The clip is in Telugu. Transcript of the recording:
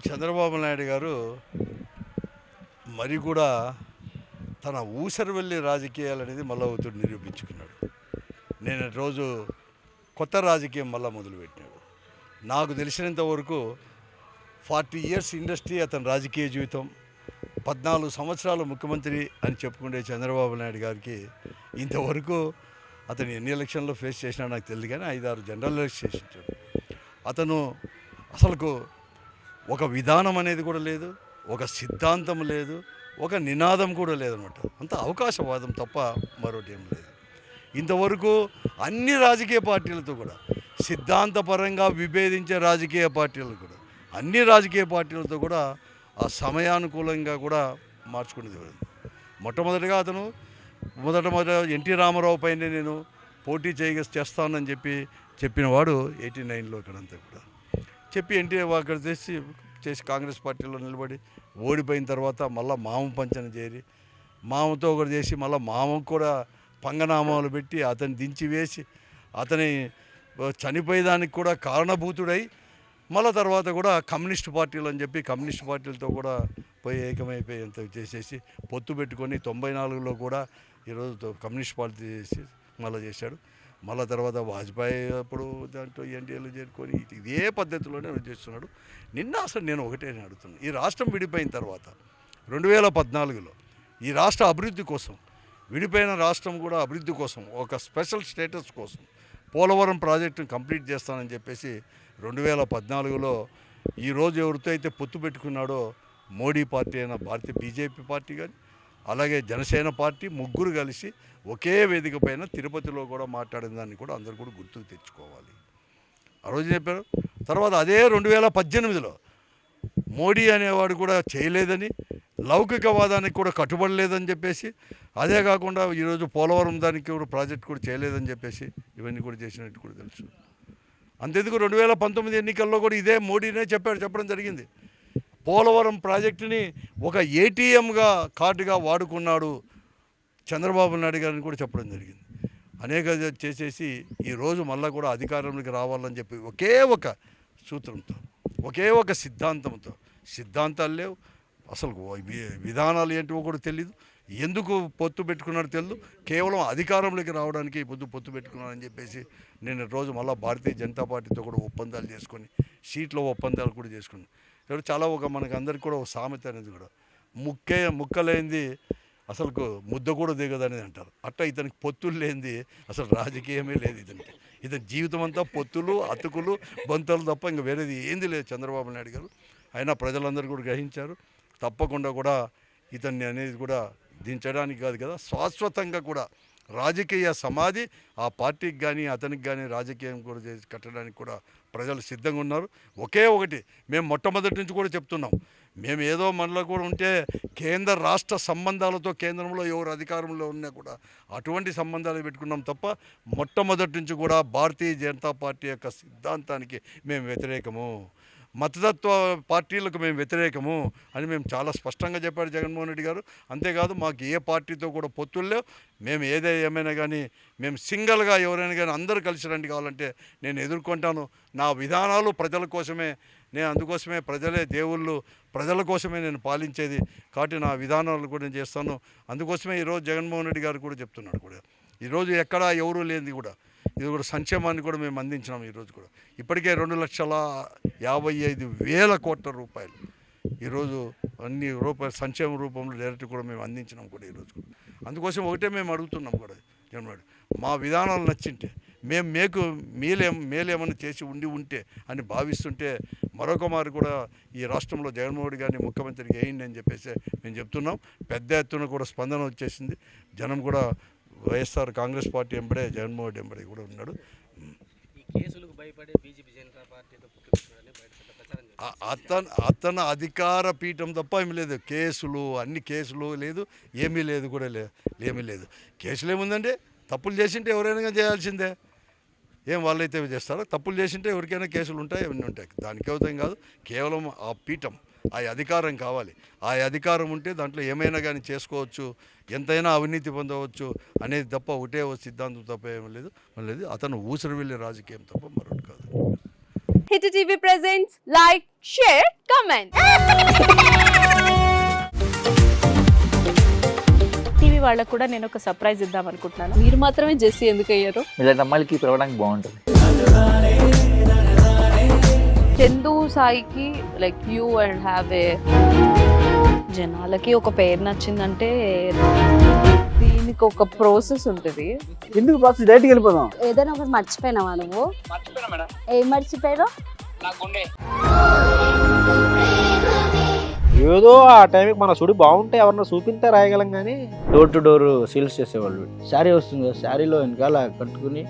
చంద్రబాబు నాయుడు గారు మరి కూడా తన ఊసరవెల్లి రాజకీయాలు అనేది మళ్ళీ అవుతుడు నిరూపించుకున్నాడు. నేను రోజు కొత్త రాజకీయం మళ్ళీ మొదలుపెట్టినాడు. నాకు తెలిసినంత వరకు 40 ఇయర్స్ ఇండస్ట్రీ అతని రాజకీయ జీవితం, 14 సంవత్సరాలు ముఖ్యమంత్రి అని చెప్పుకునే చంద్రబాబు నాయుడు గారికి ఇంతవరకు అతను ఎన్ని ఎలక్షన్లో ఫేస్ చేసినా నాకు తెలియదు, కానీ 5-6 జనరల్ ఎలక్షన్ చేసింటాడు. అతను అసలుకు ఒక విధానం అనేది కూడా లేదు, ఒక సిద్ధాంతం లేదు, ఒక నినాదం కూడా లేదనమాట. అంత అవకాశవాదం తప్ప మరొకటి ఏం లేదు. ఇంతవరకు అన్ని రాజకీయ పార్టీలతో కూడా సిద్ధాంతపరంగా విభేదించే రాజకీయ పార్టీలు కూడా అన్ని రాజకీయ పార్టీలతో కూడా ఆ సమయానుకూలంగా కూడా మార్చుకునేది. మొట్టమొదటిగా అతను మొదట ఎన్టీ రామారావు పైన నేను పోటీ చేస్తానని చెప్పినవాడు 89లో ఇక్కడంతా కూడా చెప్పి ఎన్టీ అక్కడ చేసి కాంగ్రెస్ పార్టీలో నిలబడి ఓడిపోయిన తర్వాత మళ్ళీ మామ పంచన చేరి మామతో ఒకటి చేసి మళ్ళీ మామకు కూడా పంగనామాలు పెట్టి అతన్ని దించి వేసి అతని చనిపోయేదానికి కూడా కారణభూతుడై మళ్ళీ తర్వాత కూడా కమ్యూనిస్ట్ పార్టీలు అని చెప్పి కమ్యూనిస్ట్ పార్టీలతో కూడా పోయి ఏకమైపోయి అంత చేసేసి పొత్తు పెట్టుకొని 94లో కూడా ఈరోజు కమ్యూనిస్ట్ పార్టీ చేసి మళ్ళీ చేశాడు. మళ్ళీ తర్వాత వాజ్పేయి అప్పుడు దాంట్లో ఎన్డీఏలో చేరుకొని ఇదే పద్ధతిలోనే చేస్తున్నాడు. నిన్న అసలు నేను ఒకటే అడుగుతున్నాను, ఈ రాష్ట్రం విడిపోయిన తర్వాత 2014లో ఈ రాష్ట్ర అభివృద్ధి కోసం, విడిపోయిన రాష్ట్రం కూడా అభివృద్ధి కోసం, ఒక స్పెషల్ స్టేటస్ కోసం పోలవరం ప్రాజెక్టును కంప్లీట్ చేస్తానని చెప్పేసి 2014లో ఈరోజు ఎవరితో అయితే పొత్తు పెట్టుకున్నాడో మోడీ పార్టీ అయిన భారతీయ బీజేపీ పార్టీ కానీ అలాగే జనసేన పార్టీ ముగ్గురు కలిసి ఒకే వేదిక పైన తిరుపతిలో కూడా మాట్లాడిన దాన్ని కూడా అందరూ కూడా గుర్తుకు తెచ్చుకోవాలి. ఆ రోజు చెప్పారు. తర్వాత అదే 2018లో మోడీ అనేవాడు కూడా చేయలేదని, లౌకికవాదానికి కూడా కట్టుబడలేదని చెప్పేసి, అదే కాకుండా ఈరోజు పోలవరం దానికి కూడా ప్రాజెక్ట్ కూడా చేయలేదని చెప్పేసి ఇవన్నీ కూడా చేసినట్టు కూడా తెలుసు. అంతెందుకు 2019 ఎన్నికల్లో కూడా ఇదే మోడీనే చెప్పడం జరిగింది. పోలవరం ప్రాజెక్టుని ఒక ఏటీఎంగా కార్డుగా వాడుకున్నాడు చంద్రబాబు నాయుడు గారిని కూడా చెప్పడం జరిగింది. అనేక చేసేసి ఈరోజు మళ్ళీ కూడా అధికారంలోకి రావాలని చెప్పి ఒకే ఒక సూత్రంతో, ఒకే ఒక సిద్ధాంతంతో, సిద్ధాంతాలు లేవు, అసలు విధానాలు ఏంటివో కూడా తెలియదు, ఎందుకు పొత్తు పెట్టుకున్నాడో తెలియదు, కేవలం అధికారంలోకి రావడానికి పొత్తు పెట్టుకున్నాడని చెప్పేసి నేను రోజు మళ్ళీ భారతీయ జనతా పార్టీతో కూడా ఒప్పందాలు చేసుకొని సీట్ల ఒప్పందాలు కూడా చేసుకున్నాను. చాలా మనకు అందరికీ కూడా ఒక సామెత అనేది కూడా ముక్కలేంది అసలు ముద్ద కూడా దిగదనేది అంటారు. అట్లా ఇతనికి పొత్తులు లేనిది అసలు రాజకీయమే లేదు ఇతనికి. ఇతని జీవితం అంతా పొత్తులు, అతుకులు, బంతులు తప్ప ఇంకా వేరేది ఏంది లేదు చంద్రబాబు నాయుడు గారు. అయినా ప్రజలందరూ కూడా గ్రహించారు. తప్పకుండా కూడా ఇతన్ని అనేది కూడా దించడానికి కాదు కదా, శాశ్వతంగా కూడా రాజకీయ సమాధి ఆ పార్టీకి కానీ అతనికి కానీ రాజకీయం కూడా చేసి కట్టడానికి కూడా ప్రజలు సిద్ధంగా ఉన్నారు. ఒకే ఒకటి మేము మొట్టమొదటి నుంచి కూడా చెప్తున్నాం, మేము ఏదో మనలో కూడా ఉంటే కేంద్ర రాష్ట్ర సంబంధాలతో కేంద్రంలో ఎవరు అధికారంలో ఉన్నా కూడా అటువంటి సంబంధాలు పెట్టుకున్నాం తప్ప మొట్టమొదటి నుంచి కూడా భారతీయ జనతా పార్టీ యొక్క సిద్ధాంతానికి మేము వ్యతిరేకము, మతతత్వ పార్టీలకు మేము వ్యతిరేకము అని మేము చాలా స్పష్టంగా చెప్పాడు జగన్మోహన్ రెడ్డి గారు. అంతేకాదు మాకు ఏ పార్టీతో కూడా పొత్తుల్లో మేము ఏమైనా కానీ మేము సింగిల్గా ఎవరైనా కానీ అందరూ కలిసి రండి, కావాలంటే నేను ఎదుర్కొంటాను, నా విధానాలు ప్రజల కోసమే, నేను అందుకోసమే ప్రజలే దేవుళ్ళు, ప్రజల కోసమే నేను పాలించేది కాబట్టి నా విధానాలు కూడా నేను చేస్తాను. అందుకోసమే ఈరోజు జగన్మోహన్ రెడ్డి గారు కూడా చెప్తున్నాడు కూడా ఈరోజు ఎక్కడా ఎవరూ లేనిది కూడా ఇది కూడా సంక్షేమాన్ని కూడా మేము అందించినాం. ఈరోజు కూడా ఇప్పటికే 2,55,000 కోట్ల రూపాయలు ఈరోజు అన్ని రూపాయలు సంక్షేమ రూపంలో డైరెక్ట్ కూడా మేము అందించినాం కూడా ఈరోజు కూడా. అందుకోసం ఒకటే మేము అడుగుతున్నాం కూడా జగన్మోహన్, మా విధానాలు నచ్చింటే మేము మేలేమన్నా చేసి ఉంటే అని భావిస్తుంటే మరొక మారు కూడా ఈ రాష్ట్రంలో జగన్మోహన్ రెడ్డి గారిని ముఖ్యమంత్రికి వేయండి అని చెప్పేసి మేము చెప్తున్నాం. పెద్ద ఎత్తున కూడా స్పందన వచ్చేసింది. జనం కూడా వైఎస్ఆర్ కాంగ్రెస్ పార్టీ ఎంబడే జగన్మోహన్ రెడ్డి ఎంబడే కూడా ఉన్నాడు. అతను అధికార పీఠం తప్ప ఏమీ లేదు, అన్ని కేసులు లేదు, ఏమీ లేదు కూడా ఏమీ లేదు. కేసులు ఏముందంటే తప్పులు చేసింటే ఎవరైనా చేయాల్సిందే, ఏం వాళ్ళైతే చేస్తారో, తప్పులు చేసింటే ఎవరికైనా కేసులు ఉంటాయి, అవన్నీ ఉంటాయి. దానికి అవుతాం కాదు, కేవలం ఆ పీఠం, ఆ అధికారం కావాలి. ఆ అధికారం ఉంటే దాంట్లో ఏమైనా కానీ చేసుకోవచ్చు, ఎంతైనా అవినీతి పొందవచ్చు అనేది తప్ప ఒకటే సిద్ధాంతం తప్ప ఏమీ లేదు. అతను ఊసరవెల్లి రాజకీయం తప్ప మరొకటి కాదు. Hit TV presents like, share, comment. TV వాళ్ళకు కూడా నేను ఒక సర్ప్రైజ్ ఇద్దాం అనుకుంటున్నాను. మీరు మాత్రమే జెస్సీ ఎందుకు అయ్యారు? ఇలాంటి అమ్మాయిలకి పిలవడానికి బాగుంటుంది. చందు సాయికి like you and have a జనాలకి ఒక పేరు నచ్చిందంటే దీనికి ఒక ప్రాసెస్ ఉంటుంది. ఎందుకు బాక్స్ డైరెక్ట్కి వెళ్ళిపోదాం. ఏదైనా ఒకటి మర్చిపోయినావా నువ్వు? ఏం మర్చిపోయావు? ఏదో ఆ టైంకి మన సుడి బాగుంటే ఎవరన్నా చూపిస్తే రాయగలం కానీ డోర్ టు డోర్ సేల్స్ చేసేవాళ్ళు. శారీ వస్తుంది కదా, శారీలో వెనకాల కట్టుకుని